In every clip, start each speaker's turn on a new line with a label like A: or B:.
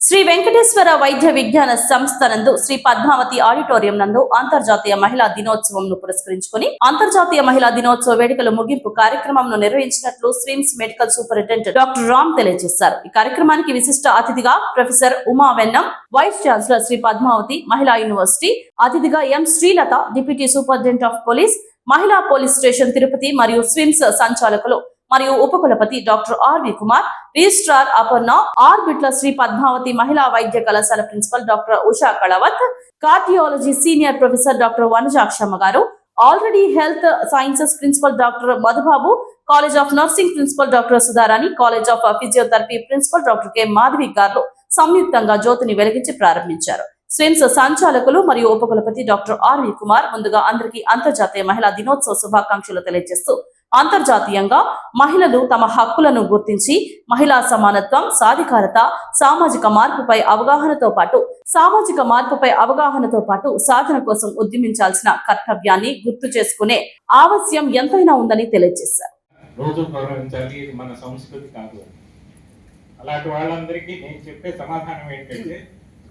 A: శ్రీ వెంకటేశ్వర వైద్య విజ్ఞాన సంస్థ నందు శ్రీ పద్మావతి ఆడిటోరియం నందు అంతర్జాతీయ మహిళా దినోత్సవంను పురస్కరించుకుని అంతర్జాతీయ మహిళా దినోత్సవ వేడుకల ముగింపు కార్యక్రమంను నిర్వహించినట్లు SVIMS medical superintendent doctor Ram తెలియజేశారు. ఈ కార్యక్రమానికి విశిష్ట అతిథిగా professor Uma Vennam, vice chancellor Sri Padmavathi Mahila university, అతిథిగా M Srilatha, deputy superintendent of police, మహిళా పోలీస్ స్టేషన్ తిరుపతి మరియు స్విమ్స్ సంచాలకులు మరియు ఉపకులపతి doctor RV Kumar, registrar Aparna, ఆర్బిట్ల శ్రీ పద్మావతి మహిళా వైద్య కళాశాల principal doctor Usha Kalavath, cardiology senior professor doctor Vanajakshamma గారు, allied health sciences principal doctor Madhubabu, college of nursing principal doctor Sudharani, college of physiotherapy principal doctor K Madhavi గారు సంయుక్తంగా జ్యోతిని వెలిగించి ప్రారంభించారు. స్విమ్స్ సంచాలకులు మరియు ఉపకులపతి డాక్టర్ ఆర్వి కుమార్ ముందుగా అందరికీ అంతర్జాతీయ మహిళా దినోత్సవ శుభాకాంక్షలు తెలియజేస్తూ అంతర్జాతీయంగా మహిళలు తమ హక్కులను గుర్తించి మహిళా సమానత్వం, సాధికారత, సామాజిక మార్పుపై అవగాహనతో పాటు సాధన కోసం ఉద్యమించాల్సిన కర్తవ్యాన్ని గుర్తు చేసుకునే ఆవశ్యం ఎంతైనా ఉందని తెలియజేశారు.
B: రోజు గౌరవించాలి, ఇది మన సంస్కృతి కాదు. అలాంటి వాళ్ళందరికీ నేను చెప్పే సమాధానం ఏంటంటే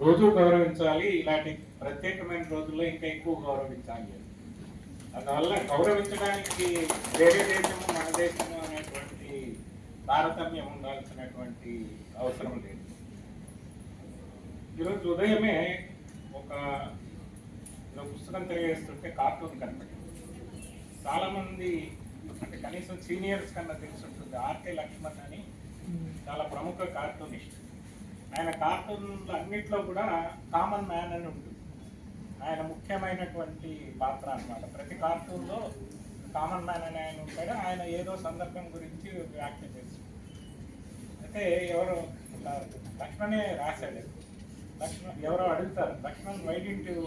B: రోజు గౌరవించాలి, ఇలాంటి ప్రత్యేకమైన రోజుల్లో ఇంకా ఎక్కువ గౌరవించాలి. అందువల్ల గౌరవించడానికి వేరే దేశము మన దేశము అనేటువంటి తారతమ్యం ఉండాల్సినటువంటి అవసరం లేదు. ఈరోజు ఉదయమే ఒక పుస్తకం తెలియజేస్తుంటే కార్టూన్ కనపడింది. చాలామంది అంటే కనీసం సీనియర్స్ కన్నా తెలుసుంటుంది. ఆర్కే లక్ష్మణ్ అని చాలా ప్రముఖ కార్టూనిస్ట్. ఆయన కార్టూన్లు అన్నిట్లో కూడా కామన్ మ్యాన్ అని ఉంటుంది. ఆయన ముఖ్యమైనటువంటి పాత్ర అన్నమాట. ప్రతి కార్టూన్లో కామన్ మ్యాన్ అని ఆయన ఉంటాడు. ఆయన ఏదో సందర్భం గురించి వ్యాఖ్య చేస్తాడు. అయితే ఎవరో లక్ష్మణే రాశాడు. లక్ష్మణ్ ఎవరో అడుగుతారు, Lakshman why did you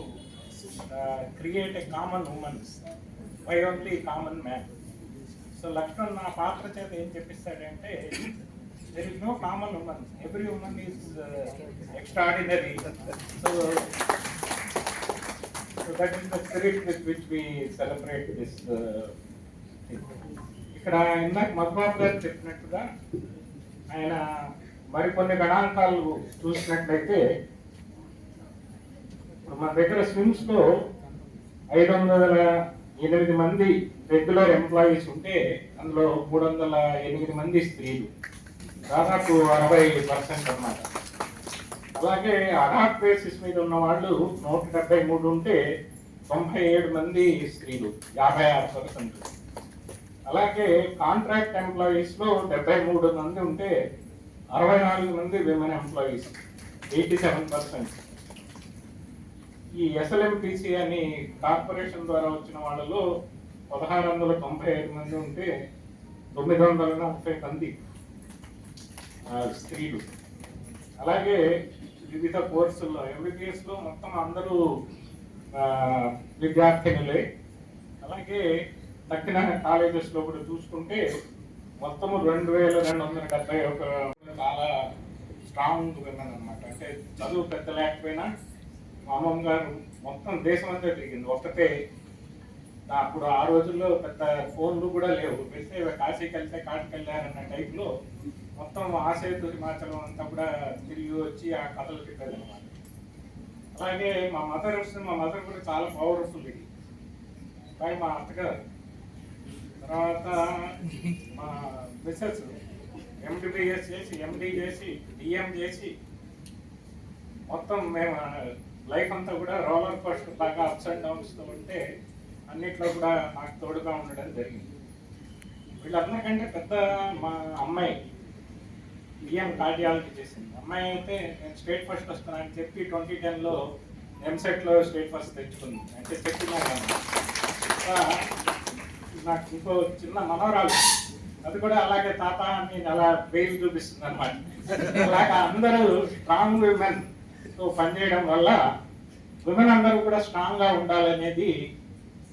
B: create a common women, why only common man? So Lakshman ఆ పాత్ర చేత ఏం చెప్పిస్తాడంటే there is no common woman, every woman is extraordinary. So that is the spirit with which we celebrate this thing. ఇక్కడ ఇందాక మధుబాబు గారు చెప్పినట్టుగా ఆయన మరికొన్ని గణాంకాలు చూసినట్లయితే మన దగ్గర స్విమ్స్లో 508 మంది రెగ్యులర్ ఎంప్లాయీస్ ఉంటే అందులో 308 మంది స్త్రీలు, దాదాపు 60% అన్నమాట. అలాగే అడాట్ బేసిస్ మీద ఉన్న వాళ్ళు 173 ఉంటే 97 మంది స్త్రీలు, 56%. అలాగే కాంట్రాక్ట్ ఎంప్లాయీస్లో 73 మంది ఉంటే 64 మంది విమెన్ ఎంప్లాయీస్, 87%. ఈ ఎస్ఎల్ఎంపిసి అని కార్పొరేషన్ ద్వారా వచ్చిన వాళ్ళలో 1695 మంది ఉంటే 930 మంది స్త్రీలు. అలాగే వివిధ కోర్సుల్లో ఎంబీబీఎస్లో మొత్తం అందరూ విద్యార్థినులే. అలాగే తక్కిన కాలేజెస్లో కూడా చూసుకుంటే మొత్తము 2271 చాలా స్ట్రాంగ్ విమెన్ అనమాట. అంటే చదువు పెద్ద లేకపోయినా మా అమ్మమ్మ గారు మొత్తం దేశం అంతా తిరిగింది ఒక్కతే. అప్పుడు ఆ రోజుల్లో పెద్ద ఫోన్లు కూడా లేవు. వెళ్తే కాశీకి వెళ్తే కాటికి వెళ్ళారన్న టైప్లో మొత్తం ఆసేతు హిమాచలం అంతా కూడా తిరిగి వచ్చి ఆ కథలు చెప్పేది అనమాట. అలాగే మా మదర్ కూడా చాలా పవర్ఫుల్. ఇది కానీ మా అత్తగారు తర్వాత మా మిస్సెస్ ఎంబీబీఎస్ చేసి, ఎండీ చేసి, డిఎం చేసి మొత్తం మేము లైఫ్ అంతా కూడా రోలర్ కోస్టర్ లాగా అప్స్ అండ్ డౌన్స్తో ఉంటే అన్నిట్లో కూడా నాకు తోడుగా ఉండడం జరిగింది. వీళ్ళందరికంటే పెద్ద మా అమ్మాయి ఈఎం కార్డియాలజీ చేసింది. అమ్మాయి అయితే నేను స్టేట్ ఫస్ట్ వస్తున్నానని చెప్పి 2010లో ఎంసెట్లో స్టేట్ ఫస్ట్ తెచ్చుకుంది. అంటే చెప్పినా నాకు ఇంకో చిన్న మనోరాలు, అది కూడా అలాగే తాత అని అలా పేరు చూపిస్తుంది అనమాట. అలాగా అందరూ స్ట్రాంగ్ విమెన్తో పనిచేయడం వల్ల విమెన్ అందరూ కూడా స్ట్రాంగ్గా ఉండాలనేది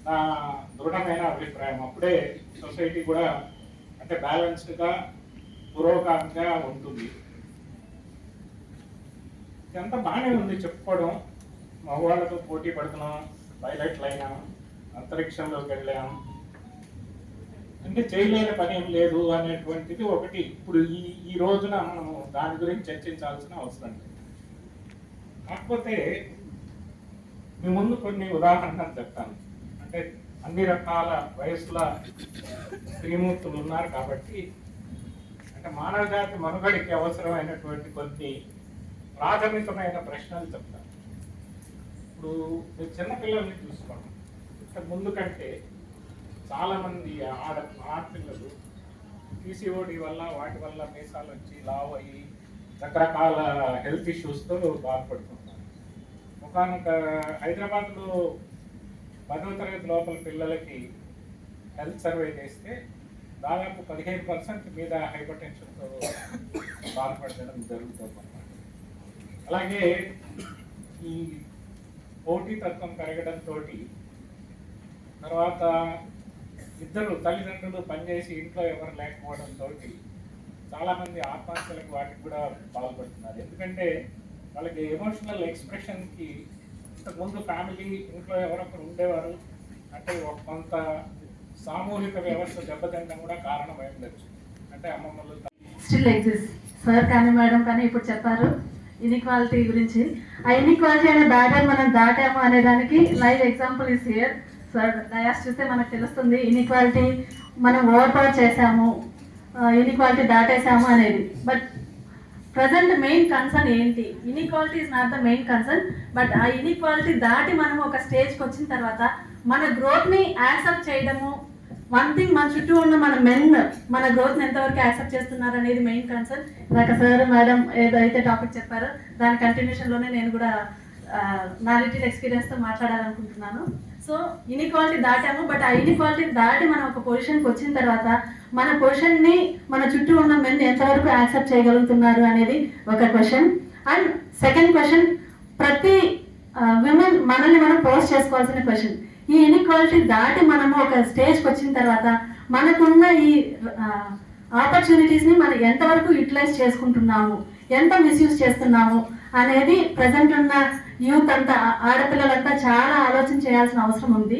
B: నా దృఢమైన అభిప్రాయం. అప్పుడే సొసైటీ కూడా అంటే బ్యాలెన్స్డ్గా పురోగతిగా ఉంటుంది. ఇదంతా బాగానే ఉంది చెప్పుకోవడం. మగవాళ్ళతో పోటీ పడుతున్నాం, పైలట్లు అయినాం, అంతరిక్షంలోకి వెళ్ళాం, అంటే చేయలేని పని ఏం లేదు అనేటువంటిది ఒకటి. ఇప్పుడు ఈ రోజున మనము దాని గురించి చర్చించాల్సిన అవసరం లేదు. కాకపోతే మీ ముందు కొన్ని ఉదాహరణలు చెప్తాను. అంటే అన్ని రకాల వయసుల స్త్రీమూర్తులు ఉన్నారు కాబట్టి, అంటే మానవ జాతి మనుగడికి అవసరమైనటువంటి కొన్ని ప్రాథమికమైన ప్రశ్నలు చెప్తాను. ఇప్పుడు మీరు చిన్నపిల్లల్ని చూసుకోండి. ఇంతకు ముందు కంటే చాలామంది ఆడపిల్లలు పీసీఓడి వల్ల వాటి వల్ల మీసాలు వచ్చి లావు అయ్యి రకరకాల హెల్త్ ఇష్యూస్తో బాధపడుతున్నారు. ఒకనొక హైదరాబాద్లో 10వ తరగతి లోపల పిల్లలకి హెల్త్ సర్వే చేస్తే దాదాపు 15% మీద హైపర్ టెన్షన్తో బాధపడడం జరుగుతుంది అన్నమాట. అలాగే ఈ పోటీతత్వం పెరగడంతో తర్వాత ఇద్దరు తల్లిదండ్రులు పనిచేసి ఇంట్లో ఎవరు లేకపోవడంతో చాలామంది ఆత్మహత్యలకు వాటికి కూడా పాల్పడుతున్నారు. ఎందుకంటే వాళ్ళకి ఎమోషనల్ ఎక్స్ప్రెషన్కి ఇంతకుముందు ఫ్యామిలీ ఇంట్లో ఎవరొకరు ఉండేవారు, అంటే ఒక కొంత సామూహిక వ్యవస్థ దెబ్బతింటం కూడా కారణమై ఉండొచ్చు. అంటే అమ్మమ్మలు
C: స్టిల్ ఎగ్జిస్ట్. సార్ కానీ మేడం కానీ ఇప్పుడు చెప్పారు ఇన్ఈక్వాలిటీ గురించి. ఆ ఇన్ఈక్వాలిటీ అనే బ్యాటర్ మనం దాటాము అనే దానికి live example is here. Sir dais చూస్తే మనకు తెలుస్తుంది ఇన్ఈక్వాలిటీ మనం ఓవర్పవర్ చేసాము, ఇన్ఈక్వాలిటీ దాటేసాము అనేది. బట్ ప్రజెంట్ మెయిన్ కన్సర్న్ ఏంటి? Inequality is not the main concern, but ఆ ఇన్ఈక్వాలిటీ దాటి మనం ఒక స్టేజ్కి వచ్చిన తర్వాత మన గ్రోత్ని యాక్సెప్ట్ చేయడము. వన్ థింగ్, మన చుట్టూ ఉన్న మన మెన్ మన గ్రోత్ని ఎంతవరకు యాక్సెప్ట్ చేస్తున్నారు అనేది మెయిన్ కన్సర్న్. ఇందాక సార్ మేడం ఏదైతే టాపిక్ చెప్పారో దాని కంటిన్యూషన్లోనే నేను కూడా నా లిటిల్ ఎక్స్పీరియన్స్తో మాట్లాడాలనుకుంటున్నాను. సో ఇన్ఈక్వాలిటీ దాటాము, బట్ ఆ ఇన్ఈక్వాలిటీ దాటి మనం ఒక పొజిషన్కి వచ్చిన తర్వాత మన పొజిషన్ని మన చుట్టూ ఉన్న మెన్ ఎంతవరకు యాక్సెప్ట్ చేయగలుగుతున్నారు అనేది ఒక క్వశ్చన్. అండ్ సెకండ్ క్వశ్చన్, ప్రతి విమెన్ మనల్ని మనం పోస్ట్ చేసుకోవాల్సిన క్వశ్చన్. ఈ ఇన్ఈక్వాలిటీ దాటి మనము ఒక స్టేజ్కి వచ్చిన తర్వాత మనకున్న ఈ ఆపర్చునిటీస్ని మనం ఎంతవరకు యూటిలైజ్ చేసుకుంటున్నాము, ఎంత మిస్యూజ్ చేస్తున్నాము అనేది ప్రజెంట్ ఉన్న యూత్ అంతా, ఆడపిల్లలంతా చాలా ఆలోచన చేయాల్సిన అవసరం ఉంది.